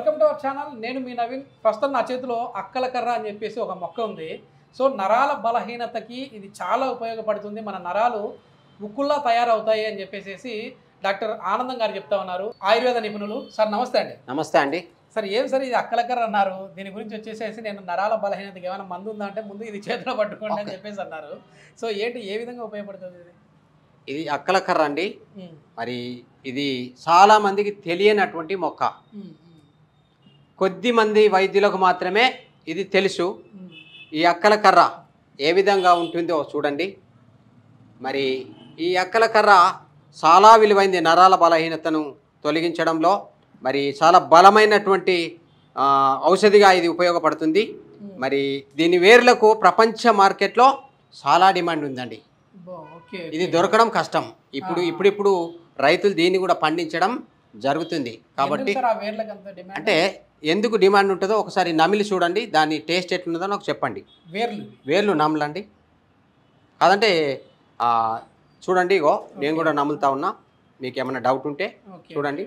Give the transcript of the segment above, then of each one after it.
Welcome to our channel. నేను మీ నవీన్. ప్రస్తుతం నా చేతిలో అక్కల కర్ర అని చెప్పేసి ఒక మొక్క ఉంది. సో నరాల బలహీనతకి ఇది చాలా ఉపయోగపడుతుంది. మన నరాలు ఉక్కుల్లా తయారవుతాయి అని చెప్పేసి డాక్టర్ ఆనందం గారు చెప్తా ఉన్నారు, ఆయుర్వేద నిపుణులు. సార్ నమస్తే అండి. నమస్తే అండి. సార్ ఏం సార్ ఇది అక్కల కర్ర అన్నారు, దీని గురించి వచ్చేసేసి నేను నరాల బలహీనతకి ఏమైనా మందు ఉందా అంటే ముందు ఇది చేతిలో పట్టుకోండి అని చెప్పేసి అన్నారు. సో ఏంటి, ఏ విధంగా ఉపయోగపడుతుంది ఇది? ఇది అక్కల కర్ర అండి. మరి ఇది చాలా మందికి తెలియనటువంటి మొక్క. కొద్ది మంది వైద్యులకు మాత్రమే ఇది తెలుసు. ఈ అక్కల కర్ర ఏ విధంగా ఉంటుందో చూడండి. మరి ఈ అక్కల కర్ర చాలా విలువైంది నరాల బలహీనతను తొలగించడంలో. మరి చాలా బలమైనటువంటి ఔషధిగా ఇది ఉపయోగపడుతుంది. మరి దీని వేర్లకు ప్రపంచ మార్కెట్లో చాలా డిమాండ్ ఉందండి. ఇది దొరకడం కష్టం. ఇప్పుడు రైతులు దీన్ని కూడా పండించడం జరుగుతుంది. కాబట్టి అంటే ఎందుకు డిమాండ్ ఉంటుందో ఒకసారి నమిలి చూడండి, దాని టేస్ట్ ఎట్లున్నదో నాకు చెప్పండి. వేర్లు నమలండి. కాదంటే చూడండి, ఇగో నేను కూడా నములుతా ఉన్నా. మీకు ఏమైనా డౌట్ ఉంటే చూడండి.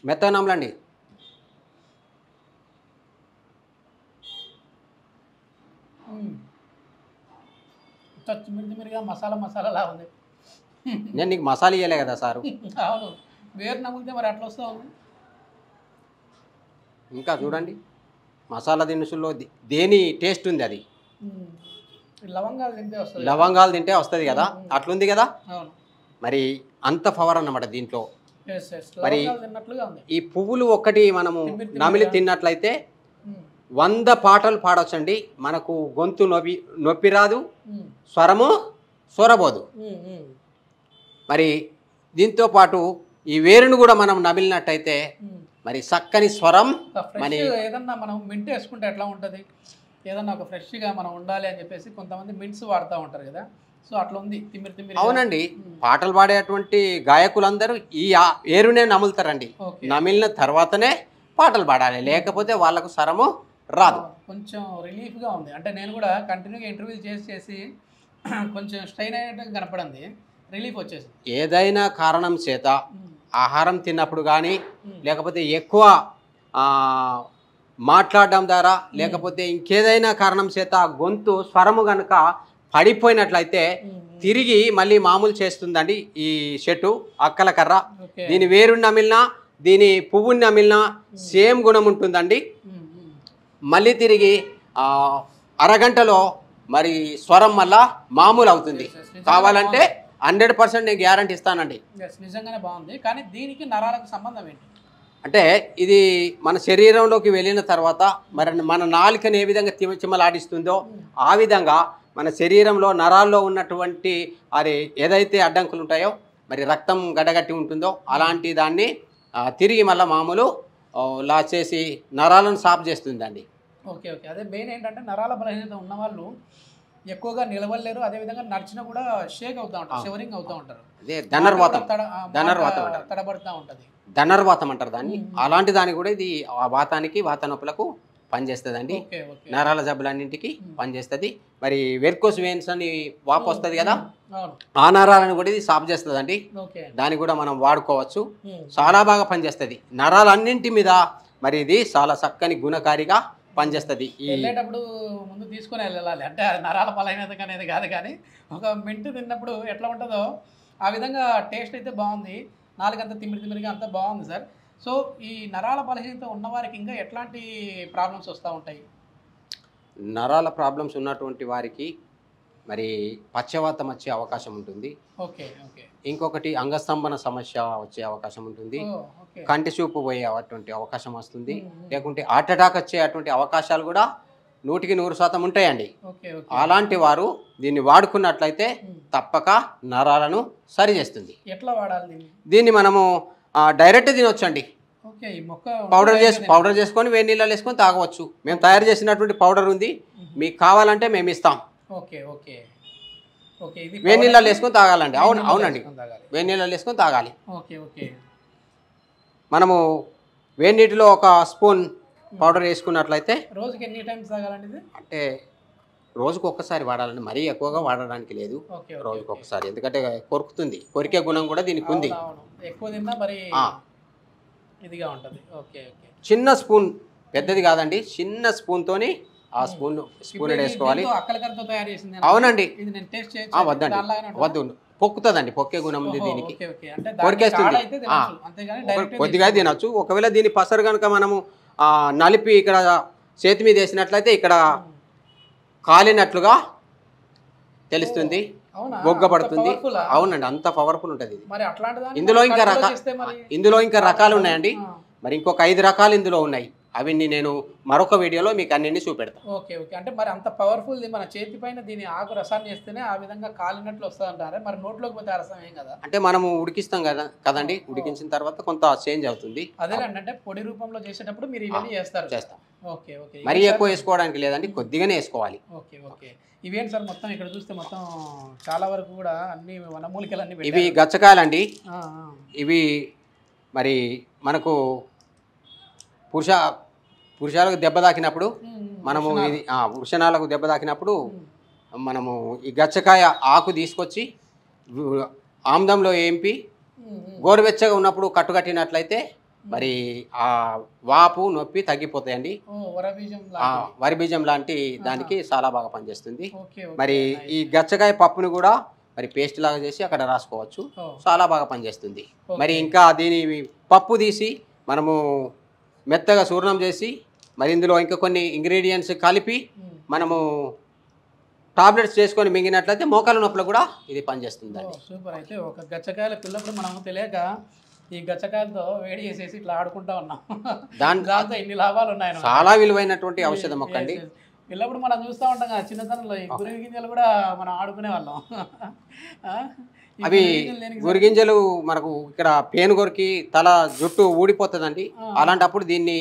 మెత్తగా నమలండి. మసాలా ఉంది. నేను నీకు మసాలా ఇవ్వలే కదా సారు. అవును, వేరు నమ్మితే మరి అట్లా వస్తా ఉంది. ఇంకా చూడండి, మసాలా దినుసుల్లో దేని టేస్ట్ ఉంది అది. లవంగాలు తింటే వస్తుంది కదా, అట్లుంది కదా. మరి అంత పవర్ అన్నమాట దీంట్లో. మరి ఈ పువ్వులు ఒక్కటి మనము నమిలి తిన్నట్లయితే 100 పాటలు పాడవచ్చండి. మనకు గొంతు నొప్పి రాదు, స్వరము సొరబోదు. మరి దీంతో పాటు ఈ వేరును కూడా మనం నమిలినట్టయితే మరి చక్కని స్వరం. మరి ఏదన్నా మనం మింట్ వేసుకుంటే ఎట్లా ఉంటుంది, ఏదన్నా ఒక ఫ్రెష్గా మనం ఉండాలి అని చెప్పేసి కొంతమంది మింట్స్ వాడుతూ ఉంటారు కదా. సో అట్లా ఉంది తిమ్మిరి. అవునండి, పాటలు పాడేటువంటి గాయకులందరూ ఈ ఏరునే నములుతారండి. నమిలిన తర్వాతనే పాటలు పాడాలి, లేకపోతే వాళ్ళకు స్వరము రాదు. కొంచెం రిలీఫ్గా ఉంది. అంటే నేను కూడా కంటిన్యూగా ఇంటర్వ్యూలు చేసి కొంచెం స్ట్రెయిన్ అయినట్టు కనపడింది, రిలీఫ్ వచ్చేసి. ఏదైనా కారణం చేత ఆహారం తిన్నప్పుడు కానీ, లేకపోతే ఎక్కువ మాట్లాడడం ద్వారా, లేకపోతే ఇంకేదైనా కారణం చేత గొంతు స్వరము కనుక పడిపోయినట్లయితే తిరిగి మళ్ళీ మామూలు చేస్తుందండి ఈ చెట్టు అక్కల కర్ర. దీని వేరుని నమిలినా, దీని పువ్వుని నమిలినా సేమ్ గుణం ఉంటుందండి. మళ్ళీ తిరిగి అరగంటలో మరి స్వరం మళ్ళా మామూలు అవుతుంది. కావాలంటే 100% నేను గ్యారంటీ ఇస్తానండి. నిజంగానే బాగుంది. కానీ దీనికి నరాలకు సంబంధం ఏంటి అంటే, ఇది మన శరీరంలోకి వెళ్ళిన తర్వాత మరి మన నాలుకని ఏ విధంగా చిమ్మలాడిస్తుందో ఆ విధంగా మన శరీరంలో నరాల్లో ఉన్నటువంటి అది ఏదైతే అడ్డంకులు ఉంటాయో, మరి రక్తం గడగట్టి ఉంటుందో అలాంటి దాన్ని తిరిగి మళ్ళీ మామూలు లా చేసి నరాలను సాఫ్ చేస్తుందండి. ఓకే. అదే మెయిన్ ఏంటంటే నరాల బలహీనత ఉన్న వాళ్ళు ఎక్కువగా నిలవలేరు, అదేవిధంగా నడిచినా కూడా షేక్ అవుతూ ఉంటారు, షివరింగ్ అవుతూ ఉంటారు. అదే ధనుర్వాతం తడబడుతూ ఉంటుంది. ధనుర్వాతం అంటారు దాన్ని. అలాంటి దానికి కూడా ఇది వాతానికి, వాత నొప్పులకు పనిచేస్తుందండి. నరాల జబ్బులన్నింటికి పనిచేస్తుంది. మరి వెర్కోస్ వెయిన్స్ అని వాపు వస్తుంది కదా, ఆ నరాలను కూడా ఇది సాఫ్ చేస్తుందండి. దాన్ని కూడా మనం వాడుకోవచ్చు. చాలా బాగా పనిచేస్తుంది నరాలన్నింటి మీద. మరి ఇది చాలా చక్కని గుణకారిగా పనిచేస్తుంది. వెళ్ళేటప్పుడు ముందు తీసుకొని వెళ్ళాలి. అంటే నరాల బలహీనత అనేది కాదు, కానీ ఒక మింట్ తిన్నప్పుడు ఎట్లా ఉంటుందో ఆ విధంగా టేస్ట్ అయితే బాగుంది. నాలుగంతా తిమ్మిరిగా అంతా బాగుంది సార్. సో ఈ నరాల బలహీనత ఉన్నవారికి ఇంకా ఎట్లాంటి ప్రాబ్లమ్స్ వస్తూ ఉంటాయి? నరాల ప్రాబ్లమ్స్ ఉన్నటువంటి వారికి మరి పక్షవాతం వచ్చే అవకాశం ఉంటుంది. ఇంకొకటి అంగస్తంభన సమస్య వచ్చే అవకాశం ఉంటుంది. కంటి చూపు పోయే అటువంటి అవకాశం వస్తుంది. లేకుంటే హార్ట్ అటాక్ వచ్చే అటువంటి అవకాశాలు కూడా 100% ఉంటాయండి. అలాంటి వారు దీన్ని వాడుకున్నట్లయితే తప్పక నరాలను సరి చేస్తుంది. ఎట్లా వాడాలి దీన్ని? మనము డైరెక్ట్ తినొచ్చండి. పౌడర్ చేసుకొని వేడి నీళ్ళలో వేసుకొని తాగవచ్చు. మేము తయారు చేసినటువంటి పౌడర్ ఉంది, మీకు కావాలంటే మేము ఇస్తాం. వేడి నీళ్ళలో వేసుకొని తాగాలండి. అవునండి, వేడి నీళ్ళలో వేసుకొని తాగాలి. మనము వేడి నీటిలో 1 స్పూన్ పౌడర్ వేసుకున్నట్లయితే రోజుకి ఎన్ని టైమ్స్ తాగాలండి? అంటే రోజుకు ఒక్కసారి వాడాలని, మరీ ఎక్కువగా వాడడానికి లేదు, ఓకే రోజుకు ఒక్కసారి. ఎందుకంటే కొరుకుతుంది, కొరికే గుణం కూడా దీనికి ఉంది. ఎక్కువ తిన్నా మరి ఇదిగా ఉంటుంది. Okay okay. చిన్న స్పూన్, పెద్దది కాదండి, చిన్న స్పూన్తోని ఆ స్పూన్ వేసుకోవాలి. అక్కలకరతో తయారు చేసింది. అవునండి. ఇది నేను టేస్ట్ చేయొచ్చు? వద్దండి, వద్దు, పొక్కుతుందండి, పొక్కే గుణం ఉంది దీనికి, ఓకే ఓకే. అంటే కొరికేస్తుంది. అంతేగాని డైరెక్ట్ కొద్దిగా తినచ్చు. ఒకవేళ దీని పసరు కనుక మనము నలిపి ఇక్కడ చేతి మీద వేసినట్లయితే ఇక్కడ కాలినట్లుగా తెలుస్తుంది, బొగ్గ పడుతుంది. అవునండి, అంత పవర్ఫుల్ ఉంటుంది ఇది. మరి అట్లాంటి ఇందులో ఇంకా రకాలు ఉన్నాయండి. మరి ఇంకొక 5 రకాలు ఇందులో ఉన్నాయి. అవన్నీ నేను మరొక వీడియోలో మీకు అన్నింటినీ చూపెడతాను. Okay okay. అంటే మరి అంత పవర్ఫుల్ మన చేతి పైన దీని ఆకు రసాన్ని వేస్తేనే ఆ విధంగా కాలినట్లు వస్తుంది అంటారా? మరి నోట్లోకి పోతే ఆ రసం ఏం కదా? అంటే మనము ఉడికిస్తాం కదండి, ఉడికించిన తర్వాత కొంత చేంజ్ అవుతుంది. అదేనండి, అంటే పొడి రూపంలో చేసేటప్పుడు మీరు ఇవన్నీ చేస్తాం. Okay okay. మరీ ఎక్కువ వేసుకోవడానికి లేదండి, కొద్దిగానే వేసుకోవాలి. Okay okay. ఇవేంటి సార్ మొత్తం ఇక్కడ చూస్తే మొత్తం చాలా వరకు కూడా అన్ని వనమూలికలు అన్ని ఇవి గచ్చకాయలండి. ఇవి మరి మనకు పురుషాలకు దెబ్బ తాకినప్పుడు మనము ఇది వృషణాలకు దెబ్బ తాకినప్పుడు మనము ఈ గచ్చకాయ ఆకు తీసుకొచ్చి ఆమ్దంలో ఏంపి గోరువెచ్చగా ఉన్నప్పుడు కట్టుకట్టినట్లయితే మరి ఆ వాపు నొప్పి తగ్గిపోతాయండి. వరి బీజం లాంటి దానికి చాలా బాగా పనిచేస్తుంది. మరి ఈ గచ్చకాయ పప్పును కూడా మరి పేస్ట్ లాగా చేసి అక్కడ రాసుకోవచ్చు, చాలా బాగా పనిచేస్తుంది. మరి ఇంకా దీని పప్పు తీసి మనము మెత్తగా చూర్ణం చేసి మరి ఇందులో ఇంకా కొన్ని ఇంగ్రీడియంట్స్ కలిపి మనము టాబ్లెట్స్ చేసుకొని మింగినట్లయితే మోకాలు నొప్పులు కూడా ఇది పనిచేస్తుందండి. సూపర్. అయితే ఒక గచ్చకాయల పిల్లప్పుడు మనము తెలియక ఈ గచ్చకాయలతో వేడి చేసేసి ఇట్లా ఆడుకుంటా ఉన్నాం. దాంతో ఎన్ని లాభాలు ఉన్నాయి. చాలా విలువైనటువంటి ఔషధం మొక్క అండి. పిల్లప్పుడు మనం చూస్తూ ఉంటాం కదా, చిన్నతనంలో ఈ గురువి గింజలు కూడా మనం ఆడుకునే వాళ్ళం. అవి గురిగింజలు మనకు ఇక్కడ పేనుగొరికి తల జుట్టు ఊడిపోతుందండి. అలాంటప్పుడు దీన్ని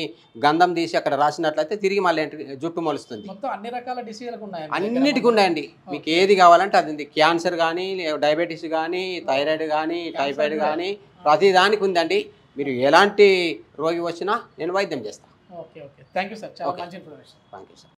గంధం తీసి అక్కడ రాసినట్లయితే తిరిగి మళ్ళీ జుట్టు మొలుస్తుంది. మొత్తం అన్ని రకాల డిసీజులకు ఉన్నాయి, అన్నిటికీ ఉన్నాయండి. మీకు ఏది కావాలంటే అది, క్యాన్సర్ కానీ, డయాబెటీస్ కానీ, థైరాయిడ్ కానీ, టైఫాయిడ్ కానీ, ప్రతి దానికి ఉందండి. మీరు ఎలాంటి రోగి వచ్చినా నేను వైద్యం చేస్తాను. Okay okay. Thank you sir, చాలా మంచి ఇన్ఫర్మేషన్. Thank you sir.